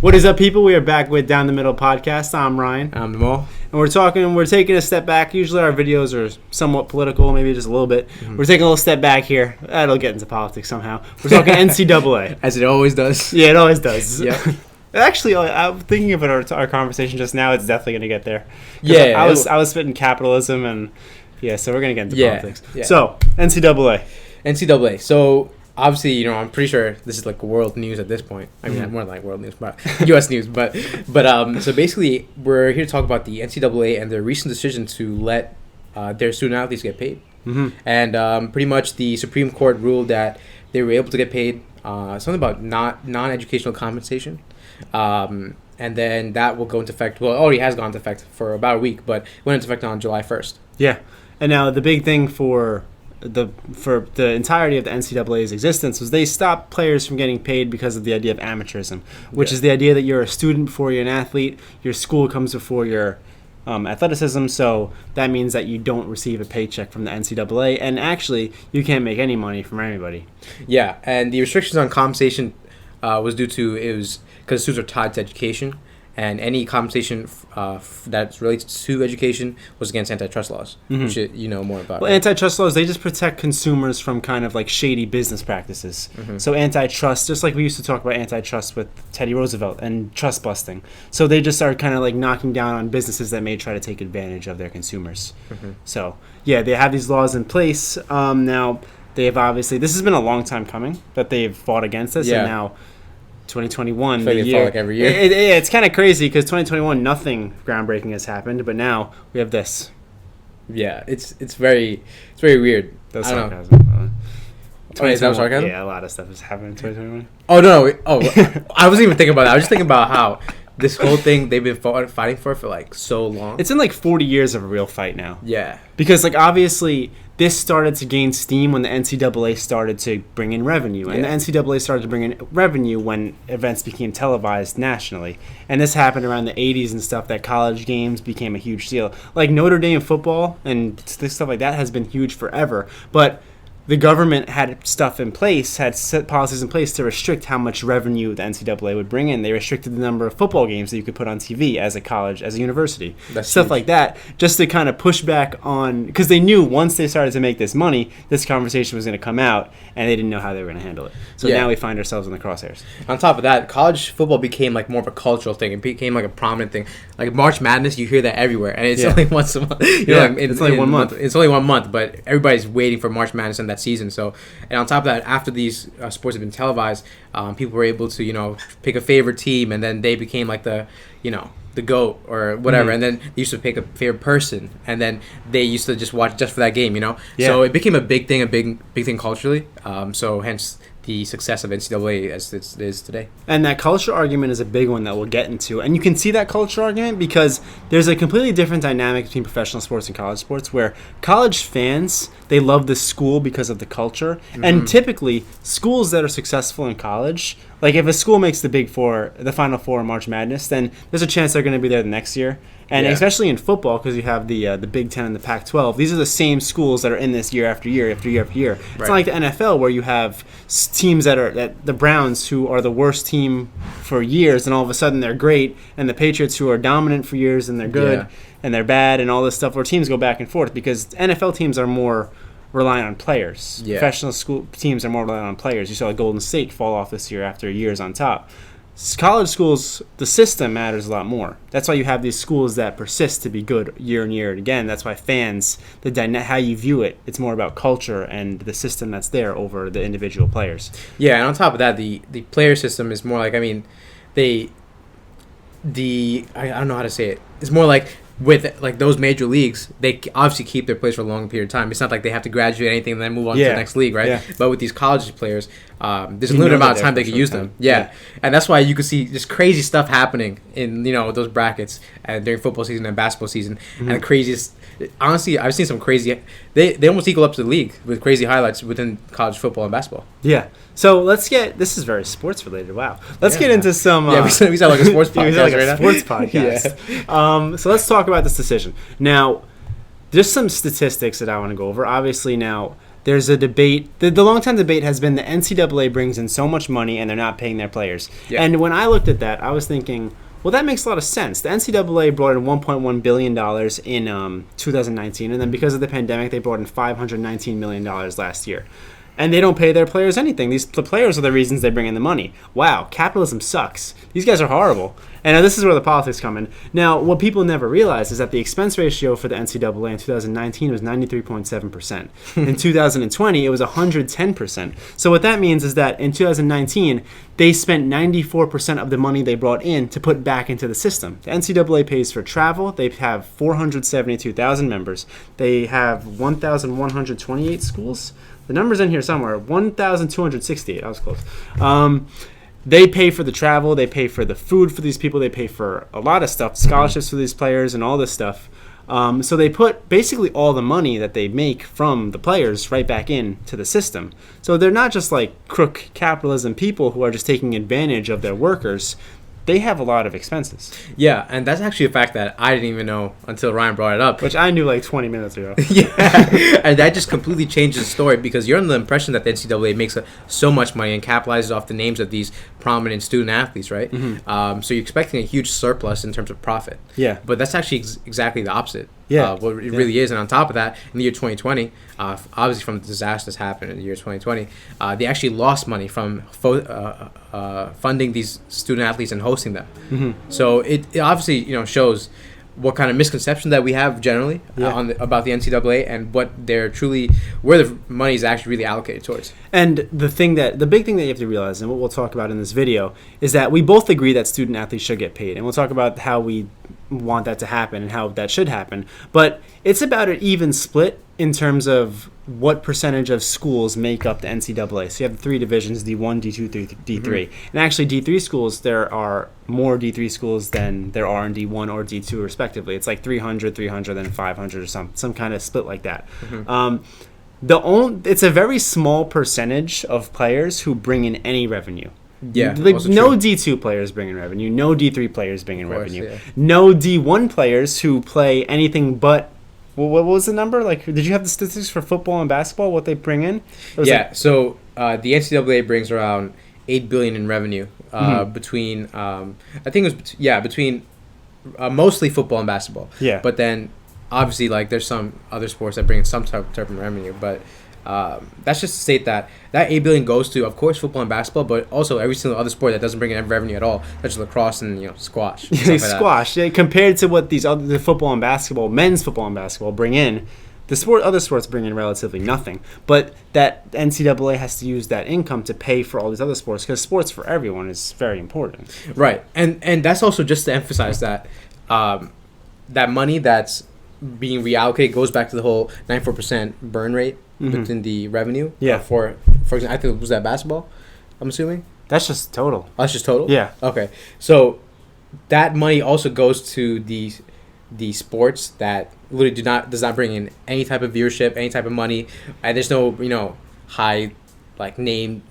What is up, people? We are back with Down the Middle podcast. I'm Ryan. I'm Nomal. And we're taking a step back. Usually our videos are somewhat political, maybe just a little bit. Mm-hmm. We're taking a little step back here. That'll get into politics somehow. We're talking NCAA. As it always does. Yeah, it always does. Yeah. Actually, I'm thinking about our conversation just now. It's definitely going to get there. Yeah. I was spitting capitalism and so we're going to get into politics. Yeah. So, NCAA. So, obviously, I'm pretty sure this is like world news at this point. I mean, more like world news, but U.S. news. But so basically, we're here to talk about the NCAA and their recent decision to let their student athletes get paid. Mm-hmm. And pretty much the Supreme Court ruled that they were able to get paid something about non-educational compensation. And then that will go into effect. Well, it already has gone into effect for about a week, but it went into effect on July 1st. Yeah. And now the big thing for the entirety of the NCAA's existence was they stopped players from getting paid because of the idea of amateurism, which is the idea that you're a student before you're an athlete. Your school comes before your athleticism, so that means that you don't receive a paycheck from the NCAA, and actually you can't make any money from anybody. Yeah, and the restrictions on compensation was due to because students are tied to education, and any compensation that's related to education was against antitrust laws, which you know more about. Well, antitrust laws, they just protect consumers from kind of like shady business practices. So antitrust, just like we used to talk about antitrust with Teddy Roosevelt and trust busting. So they just are kind of like knocking down on businesses that may try to take advantage of their consumers. So, yeah, they have these laws in place. Now, they've obviously, this has been a long time coming that they've fought against this, and now 2021, the year, like every year. It's kind of crazy because 2021, nothing groundbreaking has happened, but now we have this. Yeah, it's very weird. That's sarcasm. Oh, is that sarcasm? Yeah, a lot of stuff has happened in 2021. Oh no! I wasn't even thinking about that. I was just thinking about how this whole thing they've been fighting for like so long. It's in like 40 years of a real fight now. Yeah. Because like obviously this started to gain steam when the NCAA started to bring in revenue. And the NCAA started to bring in revenue when events became televised nationally. And this happened around the 80s and stuff, that college games became a huge deal. Like Notre Dame football and stuff like that has been huge forever. But the government had stuff in place, had set policies in place to restrict how much revenue the NCAA would bring in. They restricted the number of football games that you could put on TV as a college, as a university. That's stuff huge. Like that, just to kind of push back on, because they knew once they started to make this money, this conversation was going to come out, and they didn't know how they were going to handle it. So now we find ourselves in the crosshairs. On top of that, college football became like more of a cultural thing. It became like a prominent thing. Like March Madness, you hear that everywhere, and it's only once a month. It's only 1 month. It's only 1 month, but everybody's waiting for March Madness in that season. So, and on top of that, after these sports have been televised, people were able to pick a favorite team, and then they became like the GOAT or whatever, and then they used to pick a favorite person, and then they used to just watch just for that game, So it became a big thing culturally. So hence the success of NCAA as it is today. And that culture argument is a big one that we'll get into. And you can see that culture argument because there's a completely different dynamic between professional sports and college sports, where college fans, they love the school because of the culture. And typically, schools that are successful in college, like if a school makes the Final Four in March Madness, then there's a chance they're going to be there the next year. And especially in football, because you have the Big Ten and the Pac-12, these are the same schools that are in this year after year after year after year. Right. It's not like the NFL where you have teams that the Browns, who are the worst team for years, and all of a sudden they're great, and the Patriots, who are dominant for years and they're good and they're bad and all this stuff, where teams go back and forth because NFL teams are more reliant on players. Yeah. Professional school teams are more reliant on players. You saw Golden State fall off this year after years on top. College schools, the system matters a lot more. That's why you have these schools that persist to be good year and year and again. That's why fans, how you view it, it's more about culture and the system that's there over the individual players. Yeah, and on top of that, the player system is more like, I don't know how to say it. It's more like with like those major leagues, they obviously keep their players for a long period of time. It's not like they have to graduate anything and then move on to the next league, right? Yeah. But with these college players, there's a limited amount of time they can use them. Yeah. And that's why you can see just crazy stuff happening in those brackets during football season and basketball season. And the craziest, honestly, I've seen some crazy. They almost equal up to the league with crazy highlights within college football and basketball. Yeah. So this is very sports related. Wow. Let's get into some. We sound like a sports podcast. We sound like a sports podcast. So let's talk about this decision. Now, there's some statistics that I want to go over. Obviously, now there's a debate. The long-time debate has been the NCAA brings in so much money and they're not paying their players. Yeah. And when I looked at that, I was thinking, well, that makes a lot of sense. The NCAA brought in $1.1 billion in 2019, and then because of the pandemic, they brought in $519 million last year. And they don't pay their players anything. The players are the reasons they bring in the money. Wow, capitalism sucks. These guys are horrible. And this is where the politics come in. Now, what people never realize is that the expense ratio for the NCAA in 2019 was 93.7%. In 2020, it was 110%. So what that means is that in 2019, they spent 94% of the money they brought in to put back into the system. The NCAA pays for travel. They have 472,000 members. They have 1,128 schools. The number's in here somewhere. 1,268. I was close. They pay for the travel. They pay for the food for these people. They pay for a lot of stuff, scholarships for these players and all this stuff. So they put basically all the money that they make from the players right back into the system. So they're not just like crook capitalism people who are just taking advantage of their workers. They have a lot of expenses. Yeah, and that's actually a fact that I didn't even know until Ryan brought it up. Which I knew like 20 minutes ago. Yeah, and that just completely changes the story because you're under the impression that the NCAA makes so much money and capitalizes off the names of these prominent student athletes, right? Mm-hmm. So you're expecting a huge surplus in terms of profit. Yeah. But that's actually exactly the opposite. Yeah. What it really is. And on top of that, in the year 2020, obviously from the disasters happened in the year 2020, they actually lost money from funding these student athletes and hosting them. Mm-hmm. So it obviously shows what kind of misconception that we have generally about the NCAA and what they're truly where the money is actually really allocated towards. And the big thing that you have to realize, and what we'll talk about in this video, is that we both agree that student athletes should get paid, and we'll talk about how we want that to happen and how that should happen. But it's about an even split in terms of what percentage of schools make up the NCAA. So you have the three divisions, D1, D2, D3. Mm-hmm. And actually D3 schools, there are more D3 schools than there are in D1 or D2 respectively. It's like 300, and 500 or some kind of split like that. Mm-hmm. It's a very small percentage of players who bring in any revenue. Yeah, no D2 players bring in revenue. No D3 players bring in revenue. Yeah. No D1 players who play anything but. Well, what was the number? Like, did you have the statistics for football and basketball? What they bring in? So the NCAA brings around $8 billion in revenue between I think it was between mostly football and basketball. Yeah. But then obviously there's some other sports that bring in some type of revenue, but. That's just to state that $8 billion goes to, of course, football and basketball, but also every single other sport that doesn't bring in revenue at all, such as lacrosse and squash. Squash, compared to what the football and basketball, men's football and basketball bring in, other sports bring in relatively nothing. But that NCAA has to use that income to pay for all these other sports because sports for everyone is very important. Right, and that's also just to emphasize that that money that's being reallocated goes back to the whole 94% burn rate. Mm-hmm. Within the revenue. Yeah. For example, I think was that basketball. I'm assuming that's just total. Oh, that's just total. Yeah. Okay. So that money also goes to the sports that literally does not bring in any type of viewership, any type of money, and there's no high name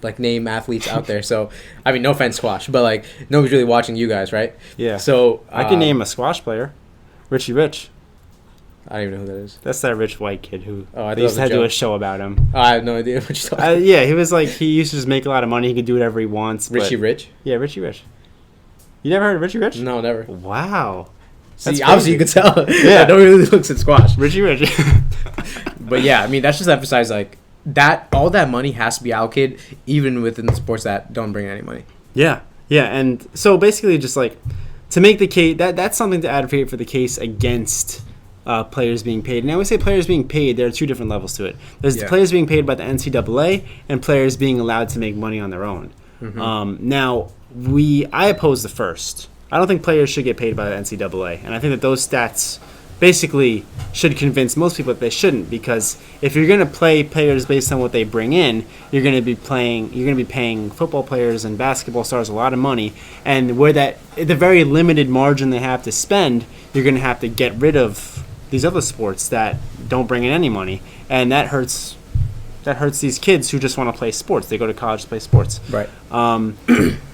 athletes out there. So I mean, no offense, squash, but nobody's really watching you guys, right? Yeah. So I can name a squash player, Richie Rich. I don't even know who that is. That's that rich white kid who they used to do a show about him. I have no idea what you're talking about. Yeah, he was he used to just make a lot of money. He could do whatever he wants. Richie Rich? Yeah, Richie Rich. You never heard of Richie Rich? No, never. Wow. See, obviously you could tell. Yeah. Nobody really looks at squash. Richie Rich. But yeah, I mean, that's just to emphasize that all that money has to be allocated even within the sports that don't bring any money. Yeah. Yeah, and so basically just to make the case, that's something to advocate for the case against players being paid. And I always say players being paid, there are two different levels to it. There's the players being paid by the NCAA and players being allowed to make money on their own. Mm-hmm. Now, I oppose the first. I don't think players should get paid by the NCAA. And I think that those stats basically should convince most people that they shouldn't, because if you're going to play players based on what they bring in, you're going to be paying football players and basketball stars a lot of money, and where the very limited margin they have to spend, you're going to have to get rid of these other sports that don't bring in any money, and that hurts that hurts these kids who just want to play sports. They go to college to play sports. Right.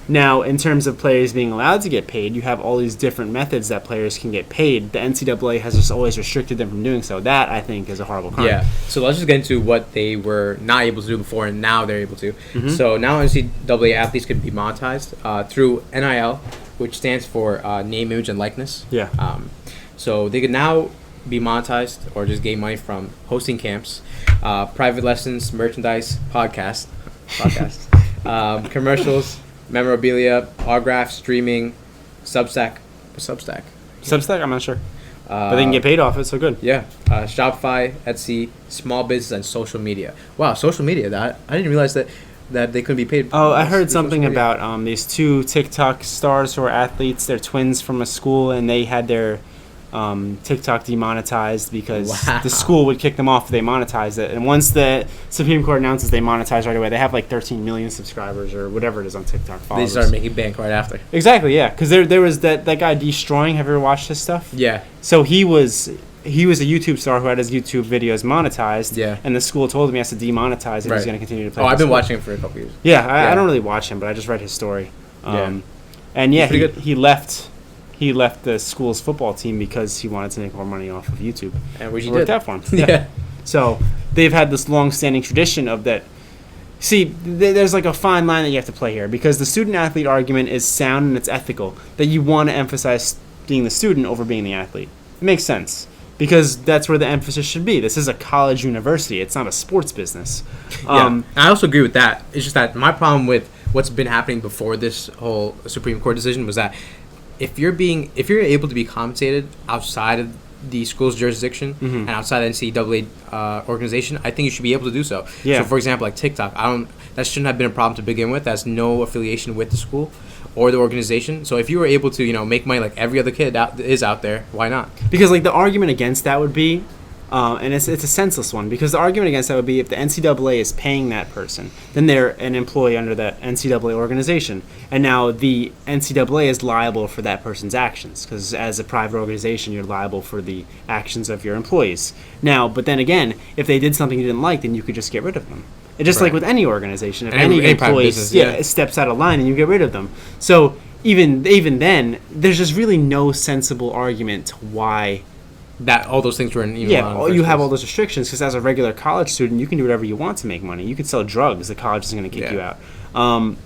Now, in terms of players being allowed to get paid, you have all these different methods that players can get paid. The NCAA has just always restricted them from doing so. That, I think, is a horrible crime. Yeah. So let's just get into what they were not able to do before, and now they're able to. Mm-hmm. So now NCAA athletes could be monetized through NIL, which stands for name, image, and likeness. Yeah. So they could now be monetized or just gain money from hosting camps, private lessons, merchandise, podcasts, commercials, memorabilia, autographs, streaming, Substack. Substack? Substack? I'm not sure. But they can get paid off it, so good. Yeah. Shopify, Etsy, small business, and social media. Wow, social media. That I didn't realize that they couldn't be paid. Oh, I heard something about these two TikTok stars who are athletes. They're twins from a school, and they had their TikTok demonetized because the school would kick them off if they monetized it. And once the Supreme Court announces they monetize right away, they have like 13 million subscribers or whatever it is on TikTok. Followers. They start making bank right after. Exactly, yeah. Because there was that guy Destroying. Have you ever watched his stuff? Yeah. So he was a YouTube star who had his YouTube videos monetized. Yeah. And the school told him he has to demonetize if he's going to continue to play. Oh, I've been watching him for a couple years. Yeah, I don't really watch him, but I just read his story. And yeah, he left the school's football team because he wanted to make more money off of YouTube. And which he worked did. out for him. Yeah. So they've had this long-standing tradition of that. See, there's like a fine line that you have to play here because the student-athlete argument is sound and it's ethical, that you want to emphasize being the student over being the athlete. It makes sense because that's where the emphasis should be. This is a college university. It's not a sports business. I also agree with that. It's just that my problem with what's been happening before this whole Supreme Court decision was that if you're able to be compensated outside of the school's jurisdiction and outside the NCAA organization, I think you should be able to do so. Yeah. So, for example, like TikTok, that shouldn't have been a problem to begin with. That's no affiliation with the school or the organization. So, if you were able to, make money like every other kid is out there, why not? Because like the argument against that would be, and it's a senseless one, because the argument against that would be if the NCAA is paying that person, then they're an employee under the NCAA organization, and now the NCAA is liable for that person's actions, because as a private organization, you're liable for the actions of your employees. Now, but then again, if they did something you didn't like, then you could just get rid of them. It's just like with any organization, if any employee steps out of line, and you get rid of them. So even then, there's just really no sensible argument to why that all those things were in you have all those restrictions, because as a regular college student you can do whatever you want to make money. You could sell drugs, the college isn't going to kick you out. Then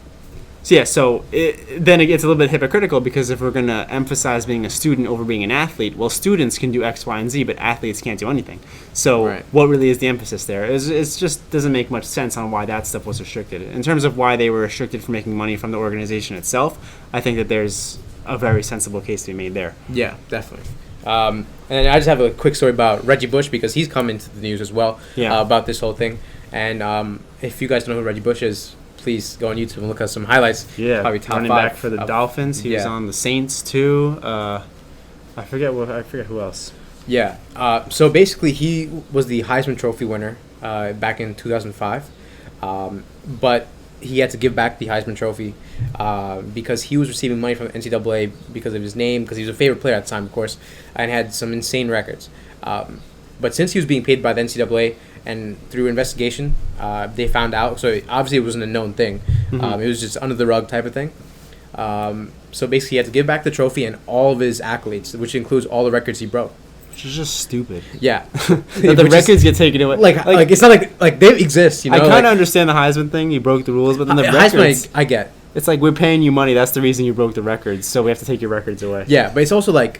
it gets a little bit hypocritical, because if we're going to emphasize being a student over being an athlete, well, students can do X, Y, and Z, but athletes can't do anything. So what really is the emphasis there? It just doesn't make much sense on why that stuff was restricted. In terms of why they were restricted from making money from the organization itself, I think that there's a very sensible case to be made there. Yeah, definitely. And I just have a quick story about Reggie Bush, because he's come into the news as well about this whole thing. And if you guys don't know who Reggie Bush is, please go on YouTube and look at some highlights. Yeah, probably top running 5 back for the Dolphins. He was on the Saints too. I forget who else. Yeah. So basically, he was the Heisman Trophy winner back in 2005, but he had to give back the Heisman Trophy because he was receiving money from the NCAA because of his name, because he was a favorite player at the time, of course, and had some insane records. But since he was being paid by the NCAA, and through investigation, they found out. So obviously it wasn't a known thing. It was just under the rug type of thing. So basically he had to give back the trophy and all of his accolades, which includes all the records he broke. Which is just stupid. Yeah. The records get taken away. Like it's not like they exist, I kind of understand the Heisman thing. You broke the rules, but then the records... Heisman, I get. It's like, we're paying you money. That's the reason you broke the records, so we have to take your records away. Yeah, but it's also like,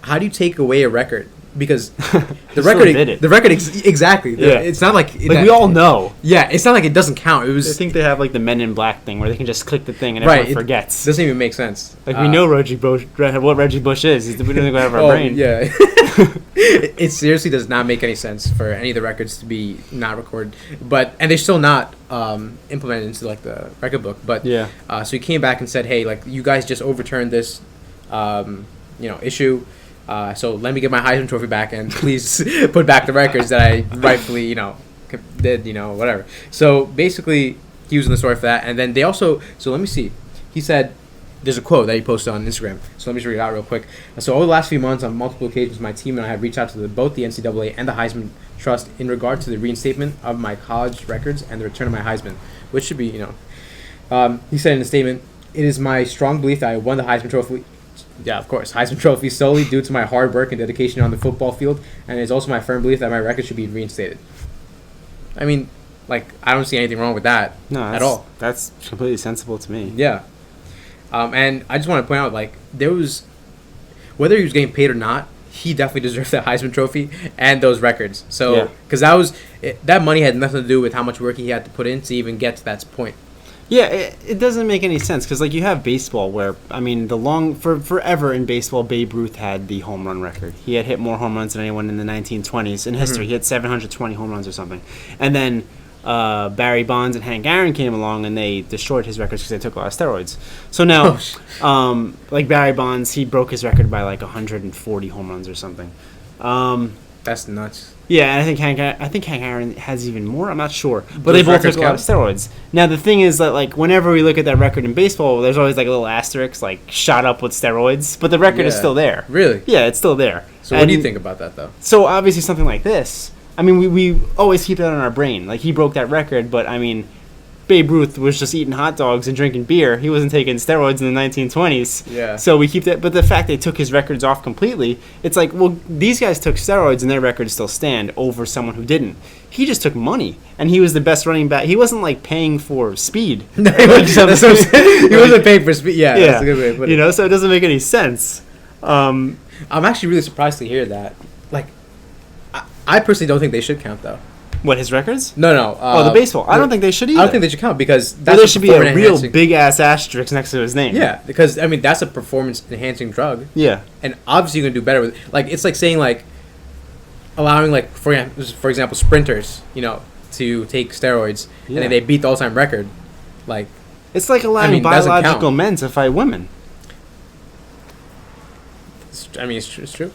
how do you take away a record? Because the record exactly. It's not like we all know. Yeah, it's not like it doesn't count. It was. I think they have like the Men in Black thing where they can just click the thing and everyone forgets. Doesn't even make sense. Like we know what Reggie Bush is. We don't even have our brain. Yeah. It seriously does not make any sense for any of the records to be not recorded, and they're still not implemented into like the record book. But so he came back and said, "Hey, like you guys just overturned this, issue." So let me get my Heisman Trophy back and please put back the records that I rightfully, did, whatever. So basically, he was in the story for that. And then they also, so let me see. He said there's a quote that he posted on Instagram. So let me just read it out real quick. So over the last few months, on multiple occasions, my team and I have reached out to both the NCAA and the Heisman Trust in regard to the reinstatement of my college records and the return of my Heisman, which should be, he said in a statement, "It is my strong belief that I won the Heisman Trophy." Yeah, of course. Heisman Trophy solely due to my hard work and dedication on the football field, and it is also my firm belief that my record should be reinstated. I mean, I don't see anything wrong with that at all. That's completely sensible to me. Yeah. And I just want to point out, there was, whether he was getting paid or not, he definitely deserved that Heisman Trophy and those records. So, because that money had nothing to do with how much work he had to put in to even get to that point. Yeah, it doesn't make any sense because you have baseball where forever in baseball, Babe Ruth had the home run record. He had hit more home runs than anyone in the 1920s in history. He had 720 home runs or something, and then Barry Bonds and Hank Aaron came along and they destroyed his records because they took a lot of steroids. So now, Barry Bonds, he broke his record by 140 home runs or something. That's nuts. Yeah, and I think Hank Aaron has even more. I'm not sure, but they both took a lot of steroids. Now the thing is that whenever we look at that record in baseball, there's always a little asterisk shot up with steroids, but the record is still there. Really? Yeah, it's still there. So what do you think about that though? So obviously something like this. I mean, we always keep that in our brain. He broke that record, but I mean, Babe Ruth was just eating hot dogs and drinking beer. He wasn't taking steroids in the 1920s. Yeah. So we keep that. But the fact they took his records off completely, it's these guys took steroids and their records still stand over someone who didn't. He just took money, and he was the best running back. He wasn't paying for speed. No, he wasn't paying for speed. Yeah, that's a good way to put it. So it doesn't make any sense. I'm actually really surprised to hear that. I personally don't think they should count though. What, his records? No. The baseball. I don't think they should either. I don't think they should count because there should be a real big-ass asterisk next to his name. Yeah, because, that's a performance-enhancing drug. Yeah. And obviously you're going to do better with it. It's like saying, allowing, for example, sprinters, to take steroids, and then they beat the all-time record. It's like allowing biological men to fight women. It's true.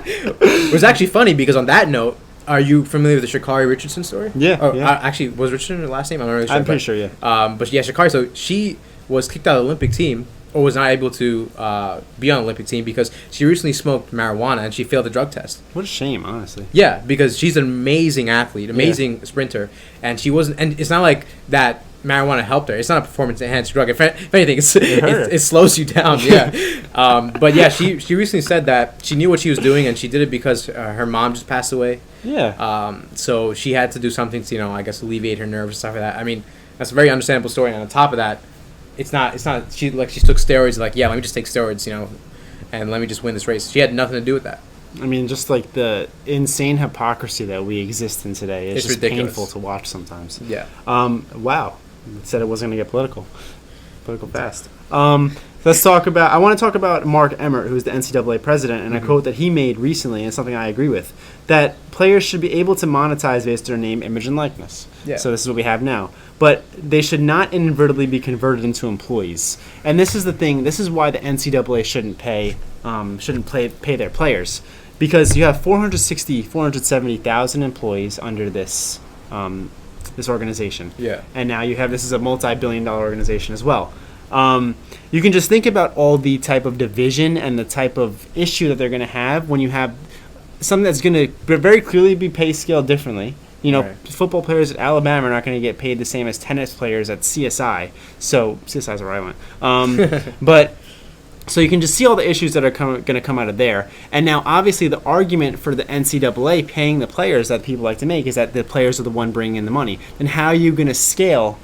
It was actually funny because on that note, are you familiar with the Sha'Carri Richardson story? Yeah. Actually, was Richardson her last name? I'm not really sure. I'm pretty sure, yeah. But yeah, Sha'Carri. So she was kicked out of the Olympic team, or was not able to be on the Olympic team because she recently smoked marijuana and she failed the drug test. What a shame, honestly. Yeah, because she's an amazing athlete, amazing sprinter, and she wasn't. And it's not like that marijuana helped her. It's not a performance-enhancing drug. If anything, it slows you down. Yeah. But yeah, she recently said that she knew what she was doing and she did it because her mom just passed away. Yeah. So she had to do something to, I guess, alleviate her nerves and stuff like that. I mean, that's a very understandable story. And on top of that, it's not. She took steroids. Let me just take steroids, and let me just win this race. She had nothing to do with that. I mean, just the insane hypocrisy that we exist in today is just ridiculous. Painful to watch sometimes. Yeah. Wow. It said it wasn't going to get political fast. Let's talk about. I want to talk about Mark Emmert, who's the NCAA president, and a quote that he made recently, and something I agree with, that players should be able to monetize based on their name, image, and likeness. Yeah. So this is what we have now, but they should not inadvertently be converted into employees. And this is the thing. This is why the NCAA shouldn't pay their players, because you have 470,000 employees under this organization. Yeah. And now this is a multi-billion-dollar organization as well. You can just think about all the type of division and the type of issue that they're going to have when you have something that's going to very clearly be pay scaled differently. Right. Football players at Alabama are not going to get paid the same as tennis players at CSI. So CSI is where I went. But so you can just see all the issues that are going to come out of there. And now, obviously, the argument for the NCAA paying the players that people like to make is that the players are the one bringing in the money. Then how are you going to scale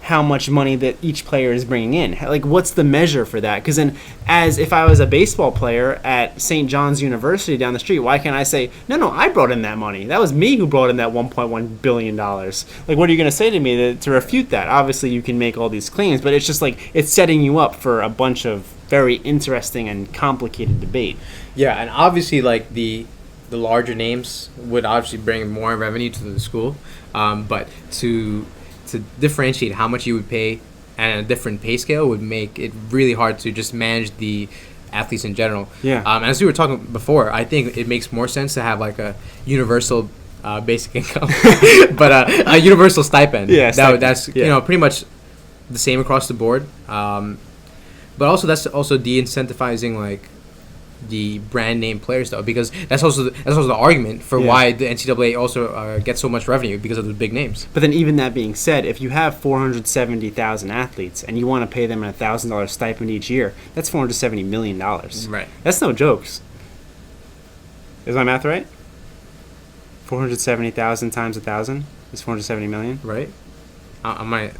how much money that each player is bringing in? What's the measure for that? Because then, if I was a baseball player at St. John's University down the street, why can't I say, no, I brought in that money. That was me who brought in that $1.1 billion. What are you going to say to me to refute that? Obviously, you can make all these claims, but it's just it's setting you up for a bunch of very interesting and complicated debate. Yeah, and obviously, the larger names would obviously bring more revenue to the school, but to differentiate how much you would pay and a different pay scale would make it really hard to just manage the athletes in general. Yeah. As we were talking before, I think it makes more sense to have a universal basic income, but a universal stipend. Yeah, that's pretty much the same across the board. But also that's also de-incentivizing like the brand name players though, because that's also the argument for why the NCAA also gets so much revenue because of the big names. But then even that being said, if you have 470,000 athletes and you want to pay them a $1,000 stipend each year, that's $470 million. Right. That's no jokes. Is my math right? 470,000 times 1,000 is 470 million. Right. I'm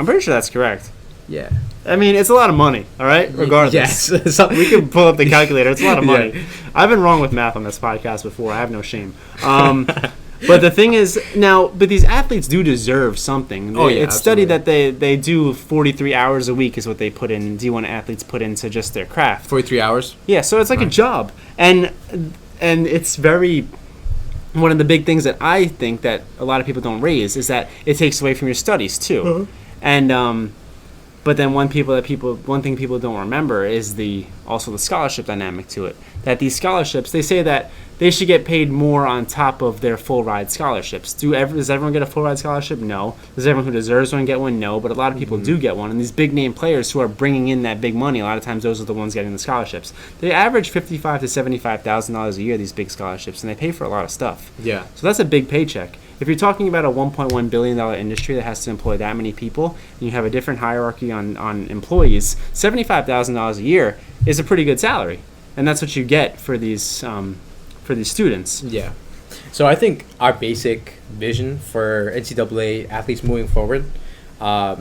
pretty sure that's correct. Yeah. I mean, it's a lot of money, all right? Regardless. Yes. So we can pull up the calculator. It's a lot of money. Yeah. I've been wrong with math on this podcast before. I have no shame. But the thing is, but these athletes do deserve something. It's studied that they do 43 hours a week is what they put in, D1 athletes put into just their craft. 43 hours? Yeah, so it's like a job. And it's very... One of the big things that I think that a lot of people don't raise is that it takes away from your studies, too. Uh-huh. And... But then one thing people don't remember is also the scholarship dynamic to it. That these scholarships, they say that they should get paid more on top of their full ride scholarships. Does everyone get a full ride scholarship? No. Does everyone who deserves one get one? No. But a lot of people do get one. And these big name players who are bringing in that big money, a lot of times those are the ones getting the scholarships. They average $55,000 to $75,000 a year, these big scholarships, and they pay for a lot of stuff. Yeah. So that's a big paycheck. If you're talking about a $1.1 billion industry that has to employ that many people, and you have a different hierarchy on employees, $75,000 a year is a pretty good salary, and that's what you get for these students. Yeah. So I think our basic vision for NCAA athletes moving forward, I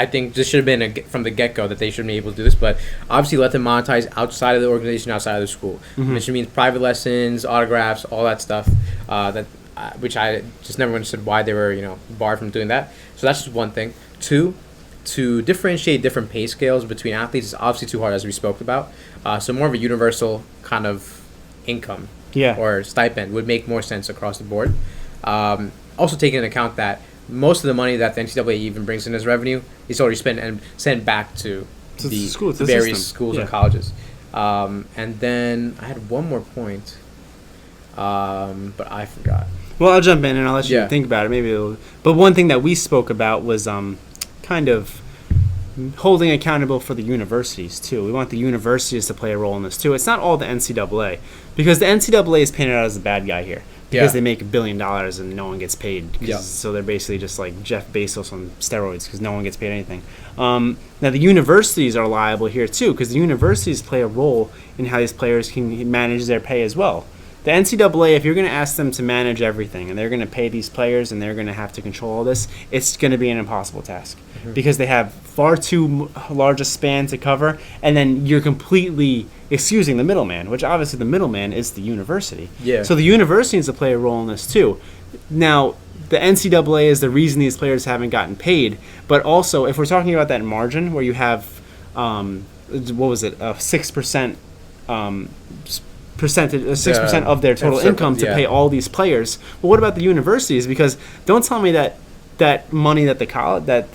think this should have been from the get-go that they should be able to do this, but obviously let them monetize outside of the organization, outside of the school, which means private lessons, autographs, all that stuff. Which I just never understood why they were, barred from doing that. So that's just one thing. Two, to differentiate different pay scales between athletes is obviously too hard, as we spoke about. So more of a universal kind of income or stipend would make more sense across the board. Also taking into account that most of the money that the NCAA even brings in as revenue is already spent and sent back to the various schools and colleges. And then I had one more point, but I forgot. Well, I'll jump in and I'll let you think about it. But one thing that we spoke about was kind of holding accountable for the universities, too. We want the universities to play a role in this, too. It's not all the NCAA, because the NCAA is painted out as the bad guy here. Because they make $1 billion and no one gets paid. So they're basically just like Jeff Bezos on steroids because no one gets paid anything. Now, the universities are liable here, too, because the universities play a role in how these players can manage their pay as well. The NCAA, if you're going to ask them to manage everything and they're going to pay these players and they're going to have to control all this, it's going to be an impossible task because they have far too large a span to cover, and then you're completely excusing the middleman, which obviously the middleman is the university. Yeah. So the university needs to play a role in this too. Now, the NCAA is the reason these players haven't gotten paid, but also if we're talking about that margin where you have, a 6%. Percentage, 6% of their total income to pay all these players. But what about the universities? Because don't tell me that money that the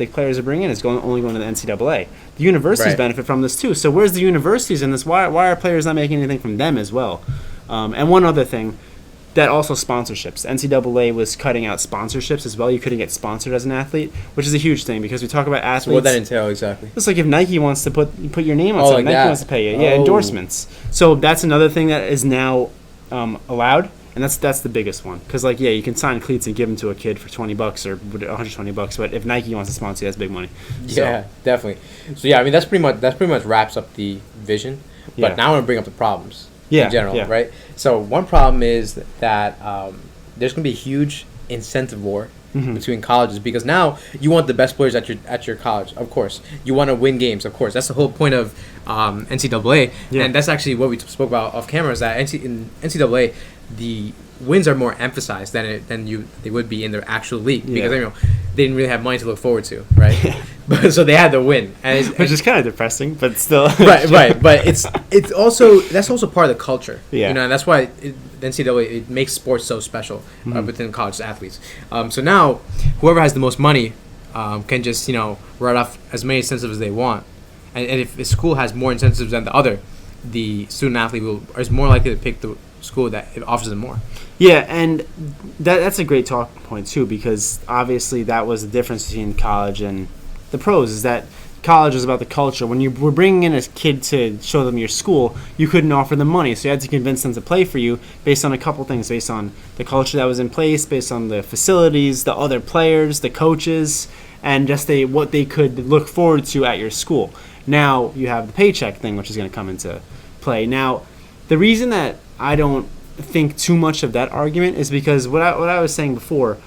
players are bringing is only going to the NCAA. The universities benefit from this too. So where's the universities in this? Why are players not making anything from them as well? And one other thing, that also sponsorships. NCAA was cutting out sponsorships as well. You couldn't get sponsored as an athlete, which is a huge thing because we talk about athletes. So what would that entail exactly? It's like if Nike wants to put your name on something, Nike wants to pay you. Yeah, endorsements. So that's another thing that is now allowed, and that's the biggest one. Because you can sign cleats and give them to a kid for $20 or $120, but if Nike wants to sponsor you, that's big money. Yeah, definitely. So I mean that's pretty much wraps up the vision. But now I want to bring up the problems. In general, right? So one problem is that there's going to be a huge incentive war between colleges because now you want the best players at your college, of course. You want to win games, of course. That's the whole point of NCAA, and that's actually what we spoke about off camera. Is that in NCAA the wins are more emphasized than they would be in their actual league because they didn't really have money to look forward to, right? So they had to win, which is kind of depressing, but still right. But it's also that's also part of the culture, and that's why the NCAA it makes sports so special within college athletes. So now whoever has the most money can just write off as many incentives as they want, and if a school has more incentives than the other, the student athlete is more likely to pick the school that it offers them more. Yeah, and that's a great talking point too, because obviously that was the difference between college and the pros is that college is about the culture. When you were bringing in a kid to show them your school, you couldn't offer them money, so you had to convince them to play for you based on a couple things, based on the culture that was in place, based on the facilities, the other players, the coaches, and just what they could look forward to at your school. Now you have the paycheck thing, which is going to come into play. Now, the reason that I don't think too much of that argument is because what I was saying before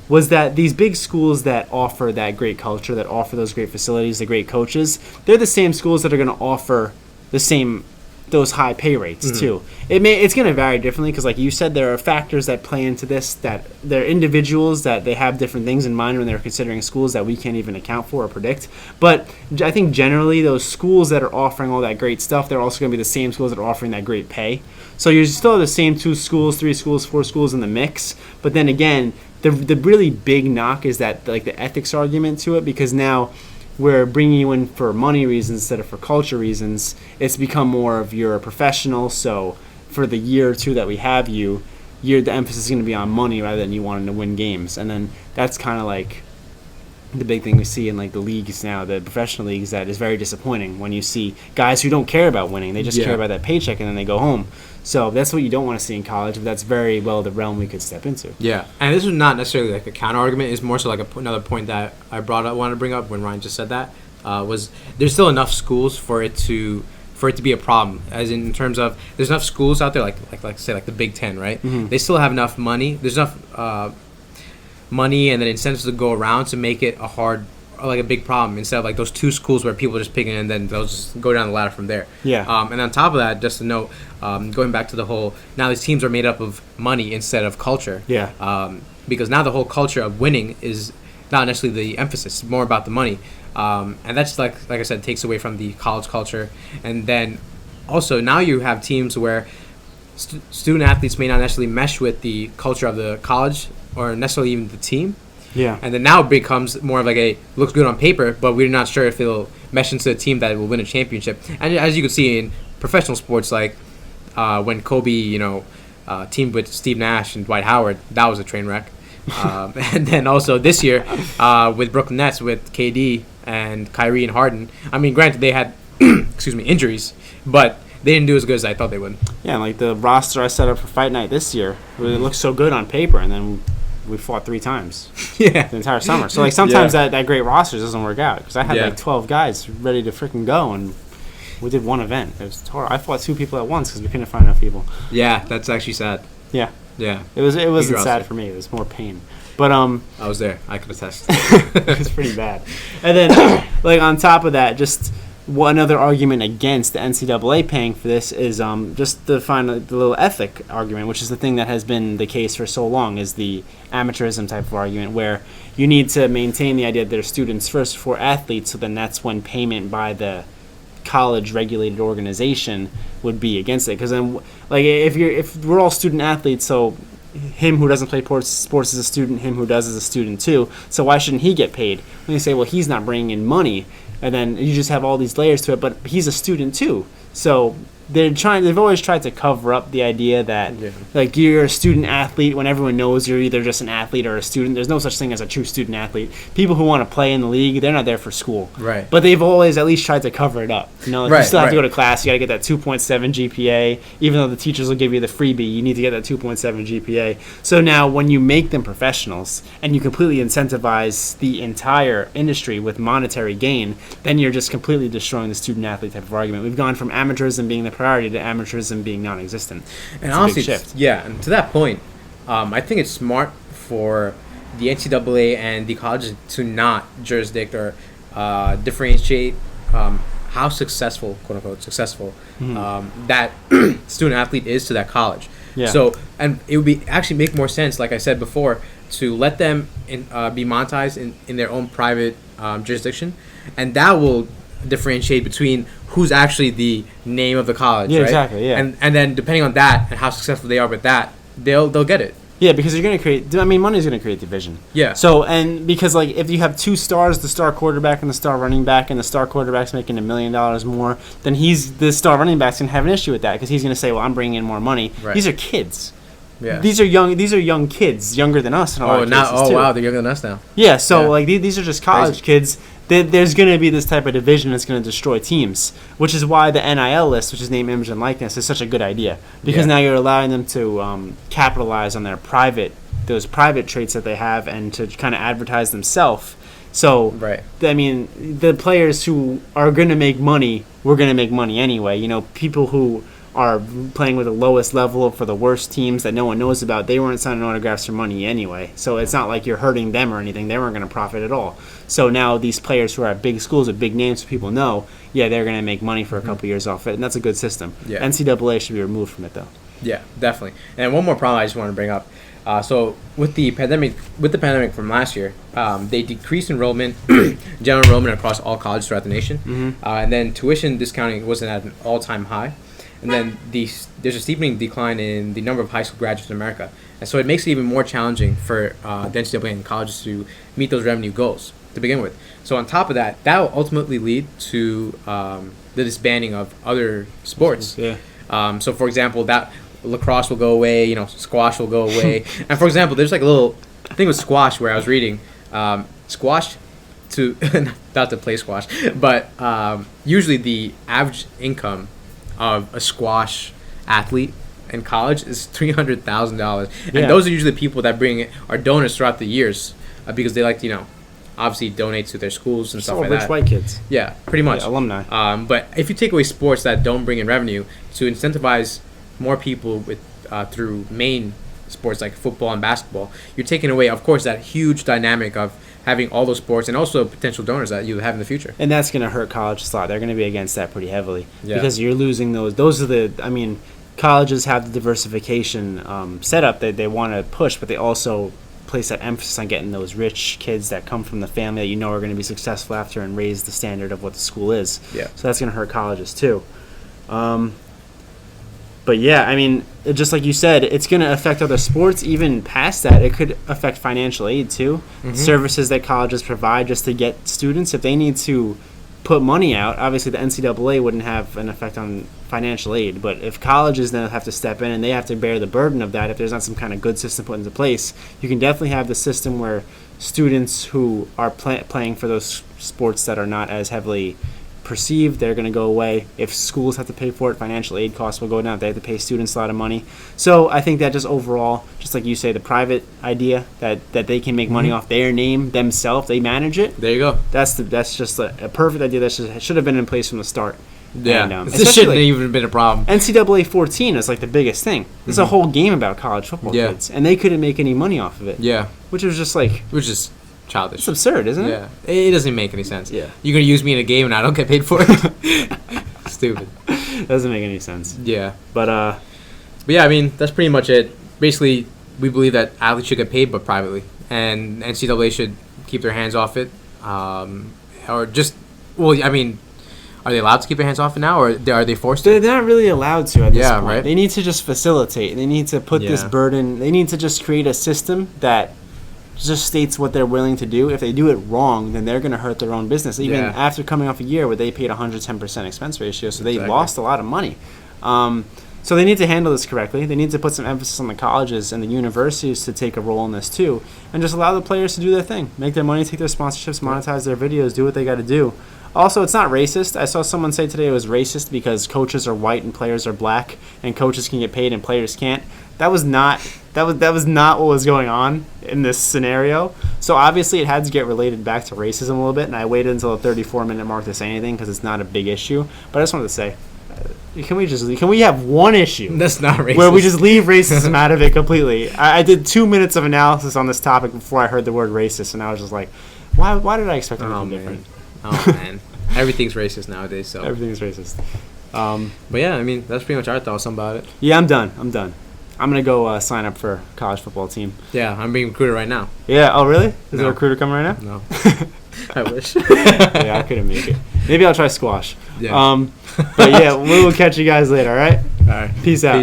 was that these big schools that offer that great culture, that offer those great facilities, the great coaches, they're the same schools that are going to offer those high pay rates too. It's going to vary differently because, like you said, there are factors that play into this, that they're individuals, that they have different things in mind when they're considering schools that we can't even account for or predict. But I think generally those schools that are offering all that great stuff, they're also going to be the same schools that are offering that great pay. So you still have the same 2 schools, 3 schools, 4 schools in the mix. But then again, the really big knock is that, like, the ethics argument to it, because now we're bringing you in for money reasons instead of for culture reasons. It's become more of you're a professional, so for the year or 2 that we have the emphasis is going to be on money rather than you wanting to win games. And then that's kind of like the big thing we see in, like, the leagues now, the professional leagues, that is very disappointing when you see guys who don't care about winning. They just care about that paycheck and then they go home. So that's what you don't want to see in college, but that's very well the realm we could step into. Yeah, and this is not necessarily like a counter argument. It's more so like another point that I wanted to bring up when Ryan just said that, was there's still enough schools for it to be a problem, as in terms of there's enough schools out there, like say like the Big Ten, right? They still have enough money. There's enough money and then incentives to go around to make it a big problem, instead of like those 2 schools where people are just picking and then they'll just go down the ladder from there. Yeah. And on top of that, just to note, going back to the whole, now these teams are made up of money instead of culture. Yeah. Because now the whole culture of winning is not necessarily the emphasis, it's more about the money. And that's like I said, takes away from the college culture. And then also now you have teams where student athletes may not necessarily mesh with the culture of the college or necessarily even the team. Yeah. And then now it becomes more of like looks good on paper, but we're not sure if it'll mesh into a team that will win a championship. And as you can see in professional sports, like when Kobe, teamed with Steve Nash and Dwight Howard, that was a train wreck. And then also this year with Brooklyn Nets with KD and Kyrie and Harden. I mean, granted they had injuries, but they didn't do as good as I thought they would. Yeah, and like the roster I set up for Fight Night this year, it looks so good on paper, and then we fought 3 times the entire summer. So, like, sometimes that great roster doesn't work out, because I had like 12 guys ready to freaking go, and we did 1 event. It was horrible. I fought 2 people at once because we couldn't find enough people. Yeah, that's actually sad. Yeah. Yeah. It wasn't sad for me. It was more pain. But I was there. I could attest. It was pretty bad. And then, like, on top of that, just another argument against the NCAA paying for this is just to find the little ethic argument, which is the thing that has been the case for so long, is the amateurism type of argument, where you need to maintain the idea that they're students first before athletes, so then that's when payment by the college regulated organization would be against it. Because then, like, if we're all student athletes, so him who doesn't play sports is a student, him who does is a student too, so why shouldn't he get paid? When you say, well, he's not bringing in money, and then you just have all these layers to it, but he's a student too. So they've always tried to cover up the idea that like you're a student athlete when everyone knows you're either just an athlete or a student. There's no such thing as a true student athlete. People who want to play in the league, they're not there for school. Right. But they've always at least tried to cover it up. You still have to go to class. You got to get that 2.7 GPA. Even though the teachers will give you the freebie, you need to get that 2.7 GPA. So now when you make them professionals and you completely incentivize the entire industry with monetary gain, then you're just completely destroying the student athlete type of argument. We've gone from amateurism being the priority to amateurism being non-existent. And honestly, and to that point, I think it's smart for the NCAA and the colleges to not jurisdict or differentiate how successful, quote unquote, successful that student athlete is to that college. Yeah. So, and it would be actually make more sense, like I said before, to let them be monetized in their own private jurisdiction, and that will differentiate between who's actually the name of the college, right? Exactly, yeah. And then depending on that and how successful they are with that, they'll get it. Yeah, because you're going to create... I mean, money's going to create division. Yeah. So, and because, like, if you have 2 stars, the star quarterback and the star running back, and the star quarterback's making $1 million more, then the star running back's going to have an issue with that, because he's going to say, well, I'm bringing in more money. Right. These are kids. Yeah. These are young kids, younger than us in a lot of cases too. Wow, they're younger than us now. Yeah, so like these are just college kids. There's going to be this type of division that's going to destroy teams, which is why the NIL list, which is name, image, and likeness, is such a good idea, because now you're allowing them to capitalize on those private traits that they have and to kind of advertise themselves. So, I mean, the players who are going to make money, we're going to make money anyway. You know, people who are playing with the lowest level for the worst teams that no one knows about, they weren't signing autographs for money anyway. So it's not like you're hurting them or anything. They weren't going to profit at all. So now these players who are at big schools with big names people know, they're going to make money for a couple years off it, and that's a good system. Yeah. NCAA should be removed from it, though. Yeah, definitely. And one more problem I just want to bring up. So with the pandemic from last year, they decreased enrollment, general enrollment across all colleges throughout the nation, and then tuition discounting wasn't at an all-time high. And then there's a steepening decline in the number of high school graduates in America. And so it makes it even more challenging for the NCAA and colleges to meet those revenue goals to begin with. So on top of that will ultimately lead to the disbanding of other sports. Yeah. So for example, that lacrosse will go away, squash will go away. And for example, there's like a little thing with squash where I was reading, squash to, not to play squash, but usually the average income of a squash athlete in college is $300,000, and those are usually people that are donors throughout the years because they like to obviously donate to their schools and stuff like that. Rich white kids. Yeah, pretty much. Alumni. But if you take away sports that don't bring in revenue, to incentivize more people with through main sports like football and basketball, you're taking away, of course, that huge dynamic of having all those sports and also potential donors that you have in the future. And that's going to hurt colleges a lot. They're going to be against that pretty heavily because you're losing those. Those are colleges have the diversification setup that they want to push, but they also place that emphasis on getting those rich kids that come from the family that are going to be successful after and raise the standard of what the school is. Yeah. So that's going to hurt colleges too. But just like you said, it's going to affect other sports. Even past that, it could affect financial aid too. Mm-hmm. Services that colleges provide just to get students. If they need to put money out, obviously the NCAA wouldn't have an effect on financial aid. But if colleges then have to step in and they have to bear the burden of that, if there's not some kind of good system put into place, you can definitely have the system where students who are playing for those sports that are not as heavily perceived, they're going to go away. If schools have to pay for it, financial aid costs will go down if they have to pay students a lot of money. So I think that just overall, just like you say, the private idea that they can make money off their name themselves, they manage it. There you go. That's just a perfect idea that should have been in place from the start. Yeah, and, this shouldn't have even been a problem. NCAA 14 is like the biggest thing. There's a whole game about college football kids, and they couldn't make any money off of it. Yeah, which was just like childish. It's absurd, isn't it? Yeah. It doesn't make any sense. Yeah. You're going to use me in a game and I don't get paid for it? Stupid. Doesn't make any sense. Yeah. But yeah, that's pretty much it. Basically, we believe that athletes should get paid, but privately. And NCAA should keep their hands off it. Or just, are they allowed to keep their hands off it now, or are they forced to? They're not really allowed to at this point. Right? They need to just facilitate. They need to put this burden. They need to just create a system that just states what they're willing to do. If they do it wrong, then they're going to hurt their own business. Even after coming off a year where they paid 110% expense ratio, so they lost a lot of money. So they need to handle this correctly. They need to put some emphasis on the colleges and the universities to take a role in this too, and just allow the players to do their thing, make their money, take their sponsorships, monetize their videos, do what they got to do. Also, it's not racist. I saw someone say today it was racist because coaches are white and players are black, and coaches can get paid and players can't. That was not what was going on in this scenario. So obviously it had to get related back to racism a little bit, and I waited until the 34-minute mark to say anything because it's not a big issue. But I just wanted to say, can we have one issue that's not racist where we just leave racism out of it completely? I did 2 minutes of analysis on this topic before I heard the word racist, and I was just like, why did I expect anything different? Oh man, everything's racist nowadays. So everything's racist. But yeah, that's pretty much our thoughts about it. Yeah, I'm done. I'm gonna go sign up for a college football team. Yeah, I'm being recruited right now. Yeah. Oh, really? Is there a recruiter coming right now? No. I wish. Yeah, I couldn't make it. Maybe I'll try squash. Yeah. But yeah, we will catch you guys later. All right. All right. Peace out.